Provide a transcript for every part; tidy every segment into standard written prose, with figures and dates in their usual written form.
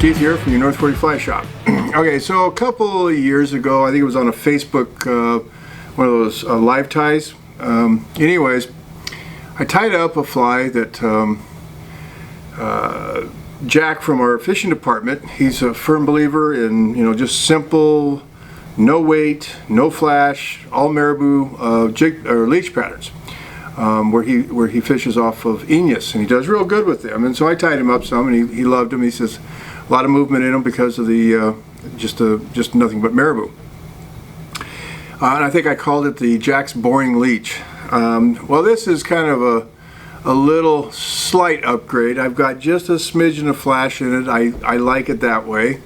Keith here from your North 40 Fly Shop. Okay, so a couple of years ago, I think it was on a Facebook, one of those live ties. Anyways, I tied up a fly that Jack from our fishing department, he's a firm believer in, just simple, no weight, no flash, all marabou jig or leech patterns, where he fishes off of Enos, and he does real good with them. And so I tied him up some, and he loved them. He says a lot of movement in them because of the just nothing but marabou. And I think I called it the Jack's Boring Leech. Well, this is kind of a little slight upgrade. I've got just a smidgen of flash in it. I like it that way.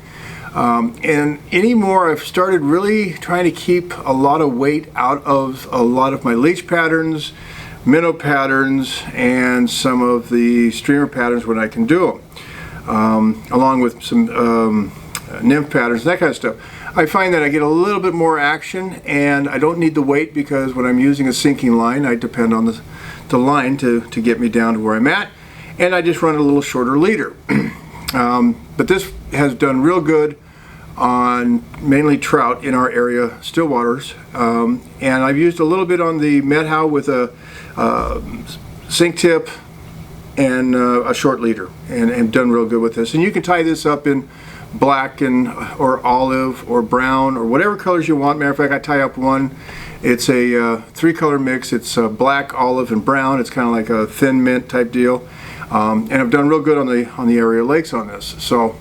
And anymore, I've started really trying to keep a lot of weight out of a lot of my leech patterns, minnow patterns, and some of the streamer patterns when I can do them, along with some nymph patterns, that kind of stuff. I find that I get a little bit more action, and I don't need the weight because when I'm using a sinking line, I depend on the line to get me down to where I'm at, and I just run a little shorter leader. But this has done real good on mainly trout in our area, still waters, and I've used a little bit on the medhow with a sink tip and a short leader, and done real good with this. And you can tie this up in black or olive or brown or whatever colors you want. Matter of fact, I tie up one. It's a three-color mix. It's black, olive, and brown. It's kind of like a thin mint type deal, and I've done real good on the area lakes on this. So,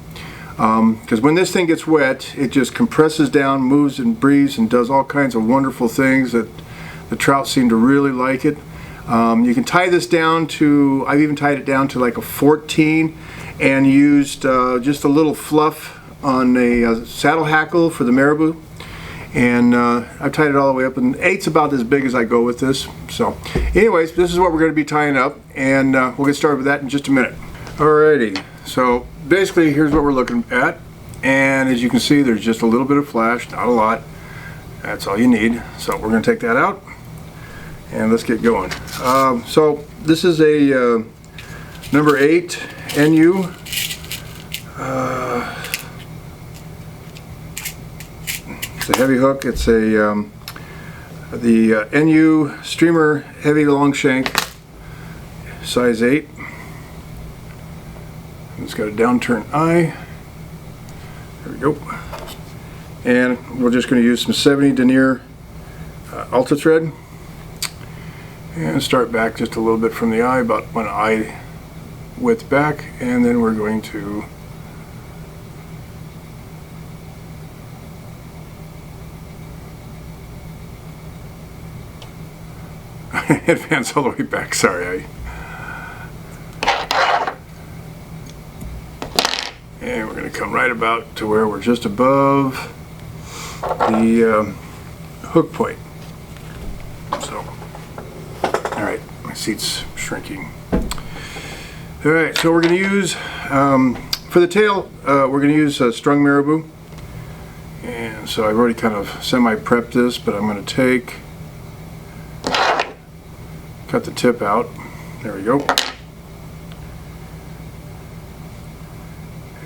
because when this thing gets wet, it just compresses down, moves and breathes, and does all kinds of wonderful things that the trout seem to really like it. You can tie this down to, I've even tied it down to like a 14 and used just a little fluff on a saddle hackle for the marabou. And I've tied it all the way up, and 8's about as big as I go with this. So anyways, this is what we're going to be tying up, and we'll get started with that in just a minute. Alrighty, so basically here's what we're looking at, and as you can see, there's just a little bit of flash, not a lot. That's all you need. So we're going to take that out, and let's get going. So this is a number 8 NU. It's a heavy hook. It's a the NU streamer heavy long shank, size 8. It's got a downturn eye. There we go. And we're just going to use some 70 denier ultra thread, and start back just a little bit from the eye, about 1 eye width back, and then we're going to advance all the way back. Sorry, and we're going to come right about to where we're just above the hook point. So, all right, my seat's shrinking. All right, so we're going to use for the tail. We're going to use strung marabou, and so I've already kind of semi-prepped this, but I'm going to cut the tip out. There we go.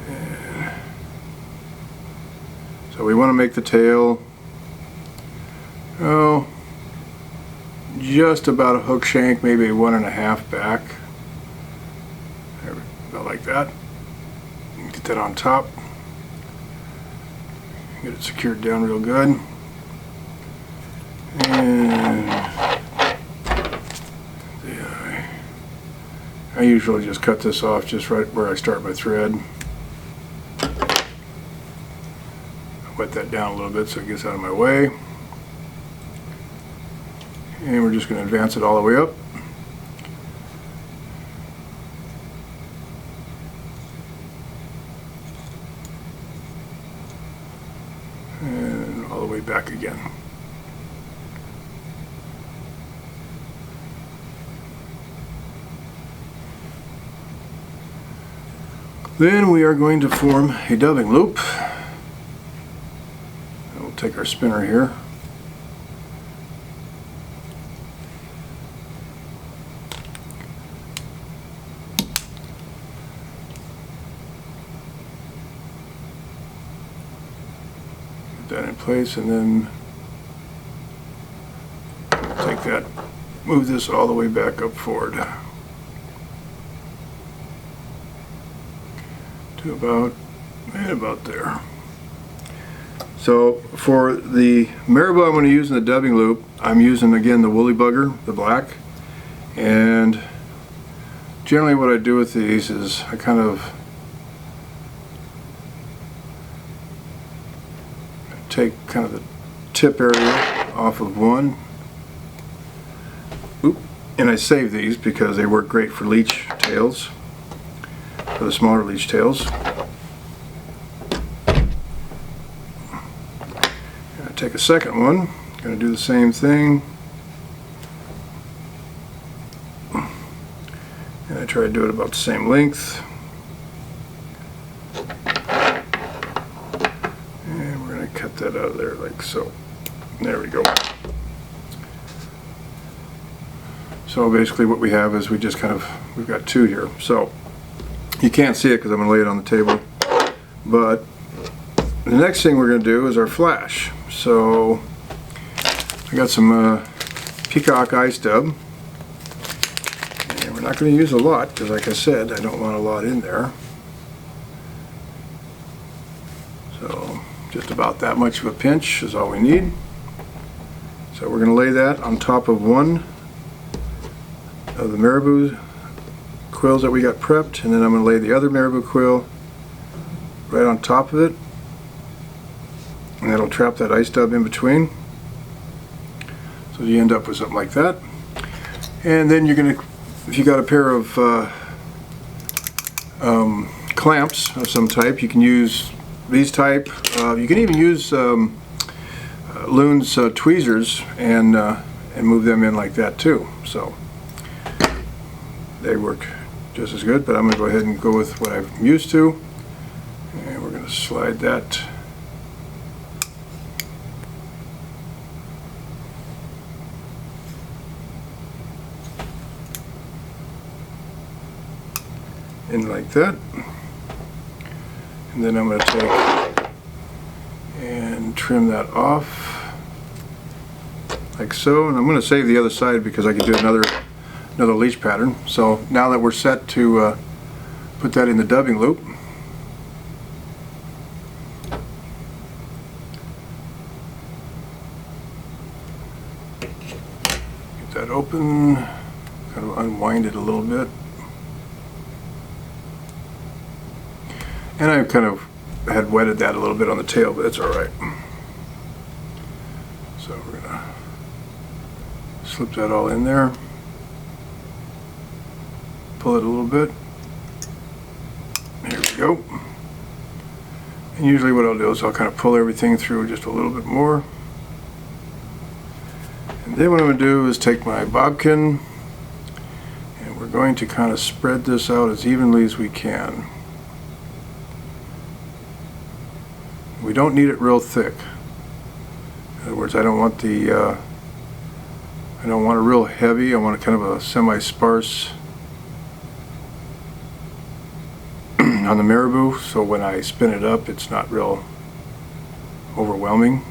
And so we want to make the tail, just about a hook shank, maybe 1.5 back. There we go, about like that. Get that on top. Get it secured down real good. And I usually just cut this off just right where I start my thread. Wet that down a little bit so it gets out of my way. And we're just going to advance it all the way up. And all the way back again. Then we are going to form a dubbing loop. We'll take our spinner here. that in place, and then take that, move this all the way back up forward to about there. So for the marabou I'm going to use in the dubbing loop, I'm using again the woolly bugger, the black, and generally what I do with these is I kind of take kind of the tip area off of one. Oop. And I save these because they work great for leech tails, for the smaller leech tails. And I take a second one, going to do the same thing. And I try to do it about the same length. And we're going to cut that out of there like so. There we go. So basically what we have is we just kind of, we've got two here. So you can't see it because I'm going to lay it on the table. But the next thing we're going to do is our flash. So I got some peacock ice dub. And we're not going to use a lot because, like I said, I don't want a lot in there. So just about that much of a pinch is all we need. So we're going to lay that on top of one of the marabou quills that we got prepped, and then I'm going to lay the other marabou quill right on top of it, and that'll trap that ice dub in between. So you end up with something like that. And then you're going to, if you got a pair of clamps of some type, you can use these type. You can even use Loon's tweezers and move them in like that too. So they work just as good, but I'm going to go ahead and go with what I'm used to, and we're going to slide that in like that, and then I'm going to take and trim that off like so, and I'm going to save the other side because I can do another leech pattern. So now that we're set to put that in the dubbing loop, get that open, kind of unwind it a little bit, and I kind of had wetted that a little bit on the tail, but it's alright. So we're gonna slip that all in there, pull it a little bit. Here we go. And usually what I'll do is I'll kind of pull everything through just a little bit more. And then what I'm going to do is take my bobbin, and we're going to kind of spread this out as evenly as we can. We don't need it real thick. In other words, I don't want the I don't want it real heavy. I want a kind of a semi-sparse on the marabou, so when I spin it up it's not real overwhelming.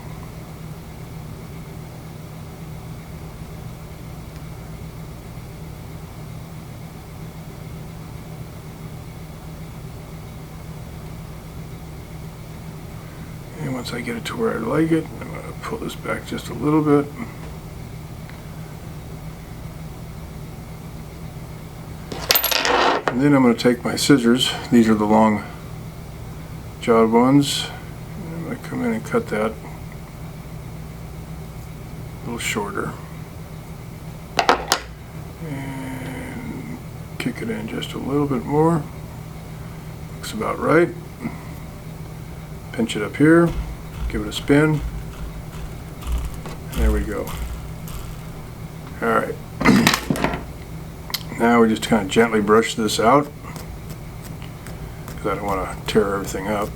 And once I get it to where I like it, I'm going to pull this back just a little bit. And then I'm going to take my scissors, these are the long jawed ones, and I'm going to come in and cut that a little shorter. And kick it in just a little bit more. Looks about right. Pinch it up here, give it a spin. There we go. Alright. Now we just kind of gently brush this out because I don't want to tear everything up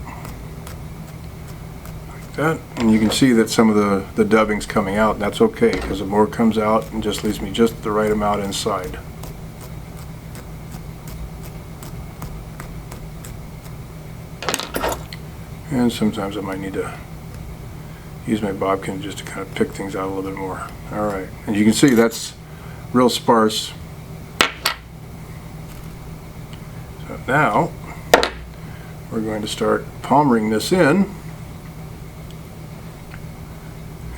like that. And you can see that some of the dubbing's coming out, and that's okay because the more comes out and just leaves me just the right amount inside. And sometimes I might need to use my bobkin just to kind of pick things out a little bit more. Alright, and you can see that's real sparse. So now we're going to start palmering this in,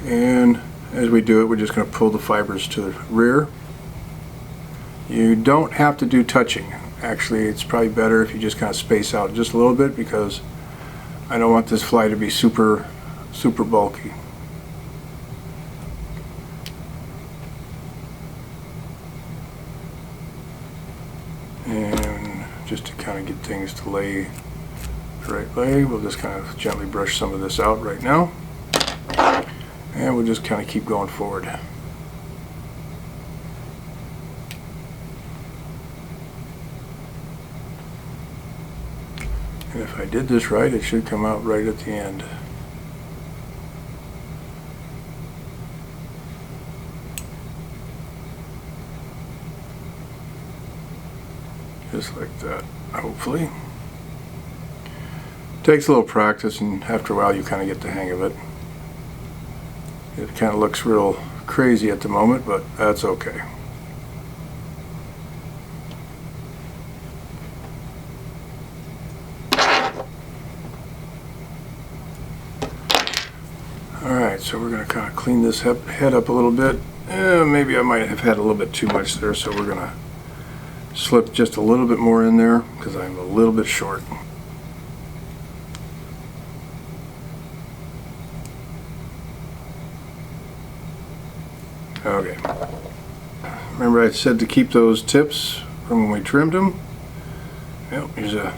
and as we do it, we're just going to pull the fibers to the rear. You don't have to do touching. Actually, it's probably better if you just kind of space out just a little bit, because I don't want this fly to be super bulky. And just to kind of get things to lay the right way, we'll just kind of gently brush some of this out right now, and we'll just kind of keep going forward. And if I did this right, it should come out right at the end. Just like that, hopefully. Takes a little practice, and after a while you kind of get the hang of it. It kind of looks real crazy at the moment, but that's okay. Alright, so we're going to kind of clean this head up a little bit. Maybe I might have had a little bit too much there, so we're going to slip just a little bit more in there because I'm a little bit short. Okay. Remember I said to keep those tips from when we trimmed them? Well, here's a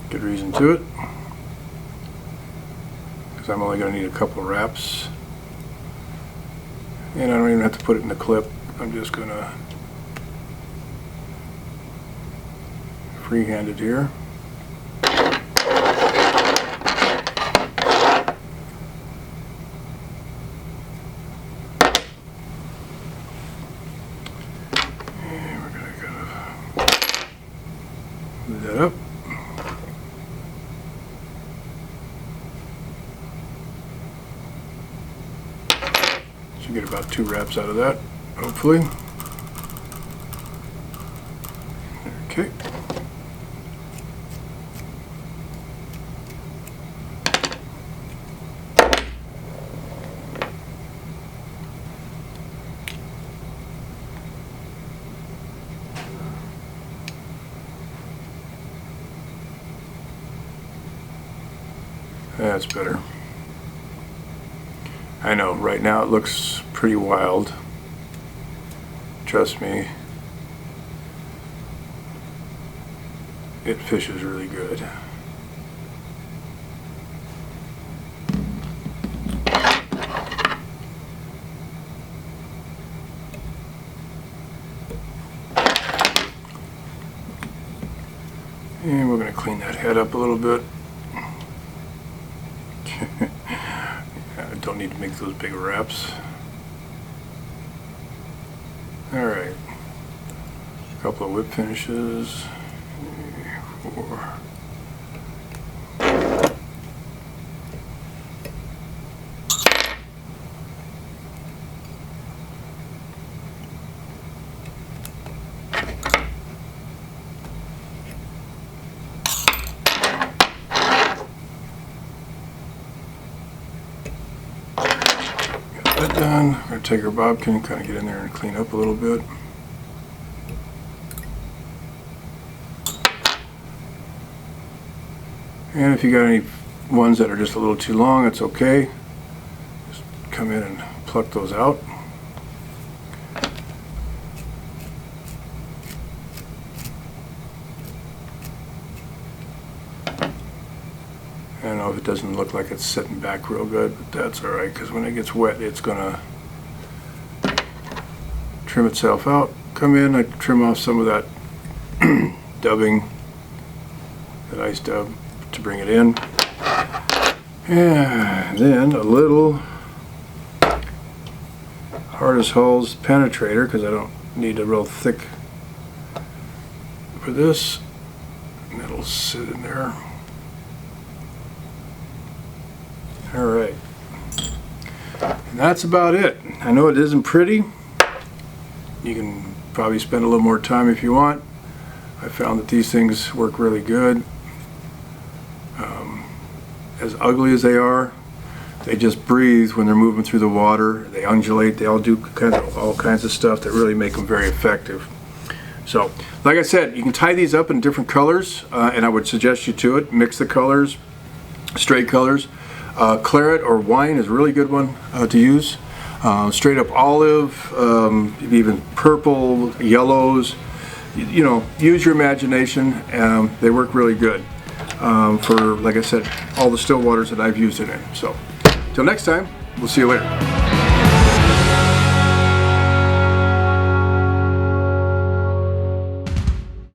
good reason to it. Because I'm only going to need a couple of wraps. And I don't even have to put it in the clip. I'm just going to freehand it here. And we're going to kind of move that up. Should get about 2 wraps out of that, hopefully. Okay. That's better. I know, right now it looks pretty wild. Trust me, it fishes really good. And we're going to clean that head up a little bit. I don't need to make those big wraps. Alright. A couple of whip finishes. 4. Done. I'm going to take our bobkin and kind of get in there and clean up a little bit. And if you got any ones that are just a little too long, it's okay. Just come in and pluck those out. I don't know if it doesn't look like it's sitting back real good, but that's alright, because when it gets wet it's gonna trim itself out. Come in, I trim off some of that dubbing, that ice dub, to bring it in. And then a little hard as hulls penetrator, because I don't need a real thick for this. And that'll sit in there. All right. And that's about it. I know it isn't pretty. You can probably spend a little more time if you want. I found that these things work really good. As ugly as they are, they just breathe when they're moving through the water. They undulate. They all do all kinds of stuff that really make them very effective. So, like I said, you can tie these up in different colors, and I would suggest you to it. Mix the colors, straight colors. Claret or wine is a really good one to use. Straight up olive, even purple, yellows. You know, use your imagination. They work really good for, like I said, all the still waters that I've used it in. So, till next time, we'll see you later.